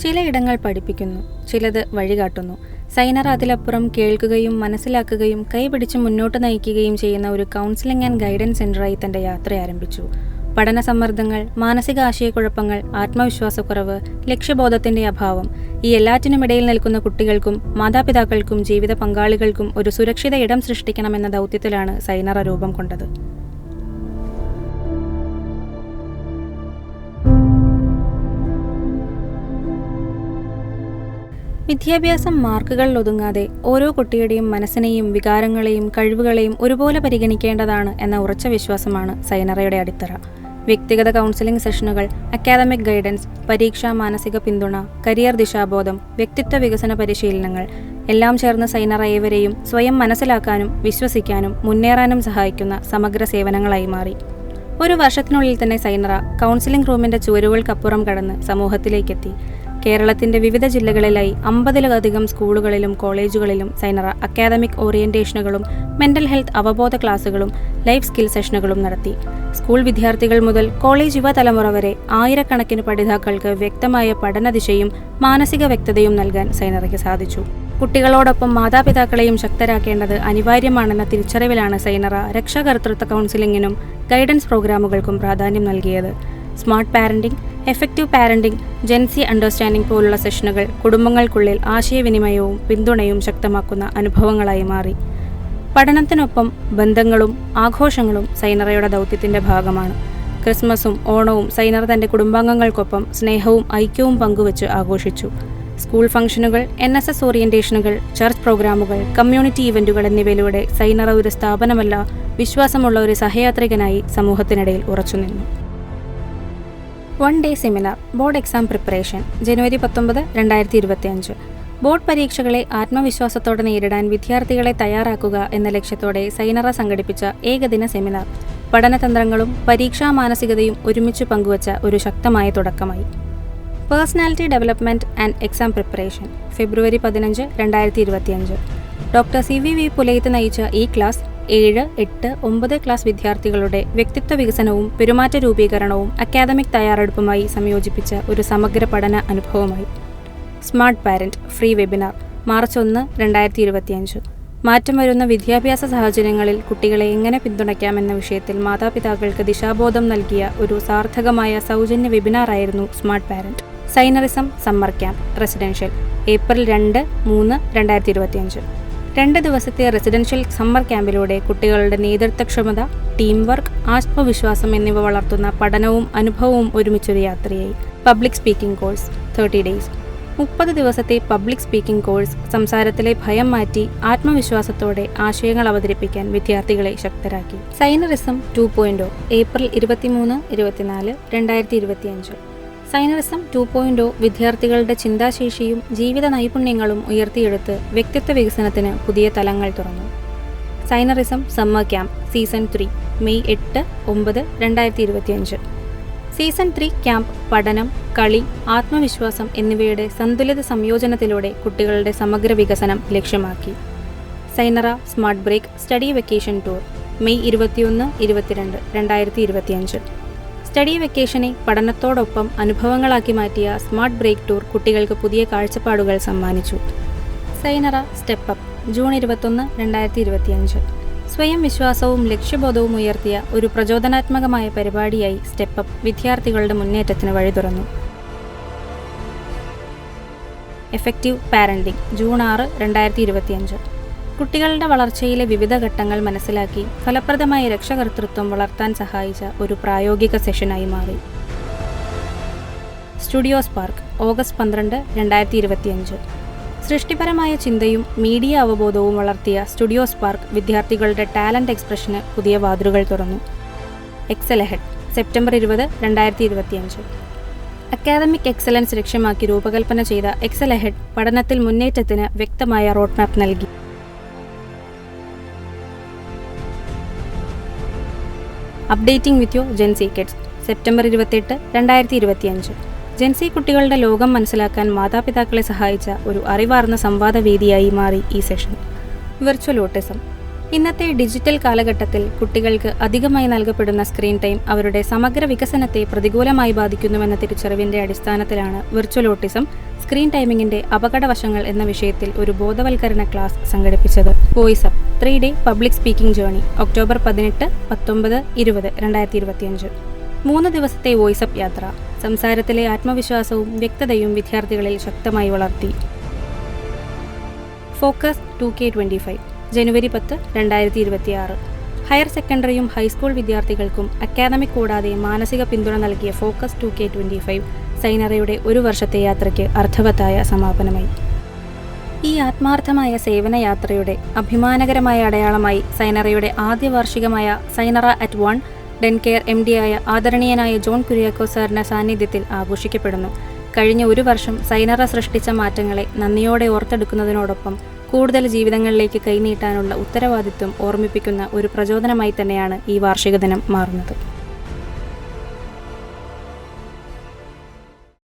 ചിലയിടങ്ങൾ പഠിപ്പിക്കുന്നു, ചിലത് വഴികാട്ടുന്നു. സൈനറ അതിലപ്പുറം കേൾക്കുകയും മനസ്സിലാക്കുകയും കൈപിടിച്ച് മുന്നോട്ട് നയിക്കുകയും ചെയ്യുന്ന ഒരു കൗൺസിലിംഗ് ആൻഡ് ഗൈഡൻസ് സെൻ്ററായി തൻ്റെ യാത്ര ആരംഭിച്ചു. പഠന സമ്മർദ്ദങ്ങൾ, മാനസിക ആശയക്കുഴപ്പങ്ങൾ, ആത്മവിശ്വാസക്കുറവ്, ലക്ഷ്യബോധത്തിൻ്റെ അഭാവം, ഈ എല്ലാറ്റിനുമിടയിൽ നിൽക്കുന്ന കുട്ടികൾക്കും മാതാപിതാക്കൾക്കും ജീവിത പങ്കാളികൾക്കും ഒരു സുരക്ഷിത ഇടം സൃഷ്ടിക്കണമെന്ന ദൗത്യത്തിലാണ് സൈനറ രൂപം കൊണ്ടത്. വിദ്യാഭ്യാസം മാർക്കുകളിൽ ഒതുങ്ങാതെ ഓരോ കുട്ടിയുടെയും മനസ്സിനെയും വികാരങ്ങളെയും കഴിവുകളെയും ഒരുപോലെ പരിഗണിക്കേണ്ടതാണ് എന്ന ഉറച്ച വിശ്വാസമാണ് സൈനറയുടെ അടിത്തറ. വ്യക്തിഗത കൗൺസിലിംഗ് സെഷനുകൾ, അക്കാദമിക് ഗൈഡൻസ്, പരീക്ഷാ മാനസിക പിന്തുണ, കരിയർ ദിശാബോധം, വ്യക്തിത്വ വികസന പരിശീലനങ്ങൾ എല്ലാം ചേർന്ന് സൈനറ ഏവരെയും സ്വയം മനസ്സിലാക്കാനും വിശ്വസിക്കാനും മുന്നേറാനും സഹായിക്കുന്ന സമഗ്ര സേവനങ്ങളായി മാറി. ഒരു വർഷത്തിനുള്ളിൽ തന്നെ സൈനറ കൗൺസിലിംഗ് റൂമിൻ്റെ ചുവരുകൾക്കപ്പുറം കടന്ന് സമൂഹത്തിലേക്കെത്തി. കേരളത്തിൻ്റെ വിവിധ ജില്ലകളിലായി 50-ലധികം സ്കൂളുകളിലും കോളേജുകളിലും സൈനറ അക്കാദമിക് ഓറിയന്റേഷനുകളും മെൻ്റൽ ഹെൽത്ത് അവബോധ ക്ലാസുകളും ലൈഫ് സ്കിൽ സെഷനുകളും നടത്തി. സ്കൂൾ വിദ്യാർത്ഥികൾ മുതൽ കോളേജ് യുവതലമുറ വരെ ആയിരക്കണക്കിന് പഠിതാക്കൾക്ക് വ്യക്തമായ പഠനദിശയും മാനസിക വ്യക്തതയും നൽകാൻ സൈനറയ്ക്ക് സാധിച്ചു. കുട്ടികളോടൊപ്പം മാതാപിതാക്കളെയും ശക്തരാക്കേണ്ടത് അനിവാര്യമാണെന്ന തിരിച്ചറിവിലാണ് സൈനറ രക്ഷാകർതൃത്വ കൗൺസിലിങ്ങിനും ഗൈഡൻസ് പ്രോഗ്രാമുകൾക്കും പ്രാധാന്യം നൽകിയത്. Smart parenting, effective parenting, Gen Z understanding പോലുള്ള സെഷനുകൾ കുടുംബങ്ങൾക്കുള്ളിൽ ആശയവിനിമയവും പിന്തുണയും ശക്തമാക്കുന്ന അനുഭവങ്ങളായി മാറി. പഠനത്തിനൊപ്പം ബന്ധങ്ങളും ആഘോഷങ്ങളും സൈനറയുടെ ദൗത്യത്തിൻ്റെ ഭാഗമാണ്. ക്രിസ്മസും ഓണവും സൈനറ തൻ്റെ കുടുംബാംഗങ്ങൾക്കൊപ്പം സ്നേഹവും ഐക്യവും പങ്കുവച്ച് ആഘോഷിച്ചു. സ്കൂൾ ഫംഗ്ഷനുകൾ, NSS ഓറിയന്റേഷനുകൾ, ചർച്ച് പ്രോഗ്രാമുകൾ, കമ്മ്യൂണിറ്റി ഇവന്റുകൾ എന്നിവയിലൂടെ സൈനറ ഒരു സ്ഥാപനമല്ല, വിശ്വാസമുള്ള ഒരു സഹയാത്രികനായി സമൂഹത്തിനിടയിൽ ഉറച്ചുനിന്നു. 1 day seminar board exam preparation January 19, 2025. Board പരീക്ഷകളെ ആത്മവിശ്വാസത്തോടെ നേരിടാൻ വിദ്യാർത്ഥികളെ തയ്യാറാക്കുക എന്ന ലക്ഷ്യത്തോടെ സൈനറ സംഘടിപ്പിച്ച ഏകദിന സെമിനാർ പഠനതന്ത്രങ്ങളും പരീക്ഷാ മാനസികതയും ഒരുമിച്ച് പങ്കുവച്ച ഒരു ശക്തമായ തുടക്കമായി. Personality development and exam preparation February 15, 2025. Doctor CVV പുലയത്ത് നയിച്ച ഈ ക്ലാസ് 7, 8, 9 ക്ലാസ് വിദ്യാർത്ഥികളുടെ വ്യക്തിത്വ വികസനവും പെരുമാറ്റ രൂപീകരണവും അക്കാദമിക് തയ്യാറെടുപ്പുമായി സംയോജിപ്പിച്ച ഒരു സമഗ്ര പഠന അനുഭവമായി. Smart parent free webinar March 1, 2025. മാറ്റം വരുന്ന വിദ്യാഭ്യാസ സാഹചര്യങ്ങളിൽ കുട്ടികളെ എങ്ങനെ പിന്തുണയ്ക്കാമെന്ന വിഷയത്തിൽ മാതാപിതാക്കൾക്ക് ദിശാബോധം നൽകിയ ഒരു സാർത്ഥകമായ സൗജന്യ വെബിനാറായിരുന്നു സ്മാർട്ട് പാരന്റ്. സൈനറിസം സമ്മർ ക്യാമ്പ് റെസിഡൻഷ്യൽ ഏപ്രിൽ 2, 3, 2025. 2 ദിവസത്തെ റെസിഡൻഷ്യൽ സമ്മർ ക്യാമ്പിലൂടെ കുട്ടികളുടെ നേതൃത്വക്ഷമത, ടീം വർക്ക്, ആത്മവിശ്വാസം എന്നിവ വളർത്തുന്ന പഠനവും അനുഭവവും ഒരുമിച്ചൊരു യാത്രയായി. പബ്ലിക് സ്പീക്കിംഗ് കോഴ്സ് 30 ഡേയ്സ് 30 ദിവസത്തെ പബ്ലിക് സ്പീക്കിംഗ് കോഴ്സ് സംസാരത്തിലെ ഭയം മാറ്റി ആത്മവിശ്വാസത്തോടെ ആശയങ്ങൾ അവതരിപ്പിക്കാൻ വിദ്യാർത്ഥികളെ ശക്തരാക്കി. സൈനറിസം 2.0 ഏപ്രിൽ 23, 24, 2025. സൈനറിസം 2.0 വിദ്യാർത്ഥികളുടെ ചിന്താശേഷിയും ജീവിത നൈപുണ്യങ്ങളും ഉയർത്തിയെടുത്ത് വ്യക്തിത്വ വികസനത്തിന് പുതിയ തലങ്ങൾ തുറന്നു. സൈനറിസം summer camp season 3 May 8, 9, 2025. Season 3 camp പഠനം, കളി, ആത്മവിശ്വാസം എന്നിവയുടെ സന്തുലിത സംയോജനത്തിലൂടെ കുട്ടികളുടെ സമഗ്ര വികസനം ലക്ഷ്യമാക്കി. സൈനറ smart break study vacation tour May 21, 22, 2025. Study വെക്കേഷനെ പഠനത്തോടൊപ്പം അനുഭവങ്ങളാക്കി മാറ്റിയ സ്മാർട്ട് ബ്രേക്ക് ടൂർ കുട്ടികൾക്ക് പുതിയ കാഴ്ചപ്പാടുകൾ സമ്മാനിച്ചു. സൈനറ സ്റ്റെപ്പ് അപ്പ് ജൂൺ 21, 2025. സ്വയം വിശ്വാസവും ലക്ഷ്യബോധവും ഉയർത്തിയ ഒരു പ്രചോദനാത്മകമായ പരിപാടിയായി സ്റ്റെപ്പ് അപ്പ് വിദ്യാർത്ഥികളുടെ മുന്നേറ്റത്തിന് വഴി തുറന്നു. Effective parenting June 6, 2025. കുട്ടികളുടെ വളർച്ചയിലെ വിവിധ ഘട്ടങ്ങൾ മനസ്സിലാക്കി ഫലപ്രദമായ രക്ഷകർതൃത്വം വളർത്താൻ സഹായിച്ച ഒരു പ്രായോഗിക സെഷനായി മാറി. Studio spark August 12, 2025. സൃഷ്ടിപരമായ ചിന്തയും മീഡിയ അവബോധവും വളർത്തിയ സ്റ്റുഡിയോ സ്പാർക്ക് വിദ്യാർത്ഥികളുടെ ടാലന്റ് എക്സ്പ്രഷന് പുതിയ വാതിലുകൾ തുറന്നു. Excel ahead September 20, 2025. Academic excellence ലക്ഷ്യമാക്കി രൂപകൽപ്പന ചെയ്ത എക്സൽ അഹെഡ് പഠനത്തിൽ മുന്നേറ്റത്തിന് വ്യക്തമായ റോഡ് മാപ്പ് നൽകി. Updating with you Gen Z kids September 28, 2025. Gen Z കുട്ടികളുടെ ലോകം മനസ്സിലാക്കാൻ മാതാപിതാക്കളെ സഹായിച്ച ഒരു അറിവാർന്ന സംവാദവേദിയായി മാറി ഈ സെഷൻ. വിർച്വൽ ഓട്ടിസം ഇന്നത്തെ ഡിജിറ്റൽ കാലഘട്ടത്തിൽ കുട്ടികൾക്ക് അധികമായി നൽകപ്പെടുന്ന സ്ക്രീൻ ടൈം അവരുടെ സമഗ്ര വികസനത്തെ പ്രതികൂലമായി ബാധിക്കുന്നുവെന്ന തിരിച്ചറിവിന്റെ അടിസ്ഥാനത്തിലാണ് വിർച്വൽ ഓട്ടിസം സ്ക്രീൻ ടൈമിങ്ങിന്റെ അപകടവശങ്ങൾ എന്ന വിഷയത്തിൽ ഒരു ബോധവൽക്കരണ ക്ലാസ് സംഘടിപ്പിച്ചത്. വോയിസ് അപ്പ് 3-ഡേ പബ്ലിക് സ്പീക്കിംഗ് ജേർണി ഒക്ടോബർ 18, 19, 20, 2025. 3 ദിവസത്തെ വോയിസ് അപ്പ് യാത്ര സംസാരത്തിലെ ആത്മവിശ്വാസവും വ്യക്തതയും വിദ്യാർത്ഥികളിൽ ശക്തമായി വളർത്തി. ഫോക്കസ് 2K25 ജനുവരി 10, 2026. ഹയർ സെക്കൻഡറിയും ഹൈസ്കൂൾ വിദ്യാർത്ഥികൾക്കും അക്കാദമിക് കൂടാതെ മാനസിക പിന്തുണ നൽകിയ ഫോക്കസ് 2K25 സൈനറയുടെ ഒരു വർഷത്തെ യാത്രയ്ക്ക് അർത്ഥവത്തായ സമാപനമായി. ഈ ആത്മാർത്ഥമായ സേവനയാത്രയുടെ അഭിമാനകരമായ അടയാളമായി സൈനറയുടെ ആദ്യ വാർഷികമായ സൈനറ അറ്റ് 1 ഡെൻകെയർ MD ആയ ആദരണീയനായ ജോൺ കുര്യാക്കോസ് സാറിന്റെ സാന്നിധ്യത്തിൽ ആഘോഷിക്കപ്പെടുന്നു. കഴിഞ്ഞ ഒരു വർഷം സൈനറ സൃഷ്ടിച്ച മാറ്റങ്ങളെ നന്ദിയോടെ ഓർത്തെടുക്കുന്നതിനോടൊപ്പം കൂടുതൽ ജീവിതങ്ങളിലേക്ക് കൈനീട്ടാനുള്ള ഉത്തരവാദിത്വം ഓർമ്മിപ്പിക്കുന്ന ഒരു പ്രചോദനമായി തന്നെയാണ് ഈ വാർഷിക ദിനം മാറുന്നത്.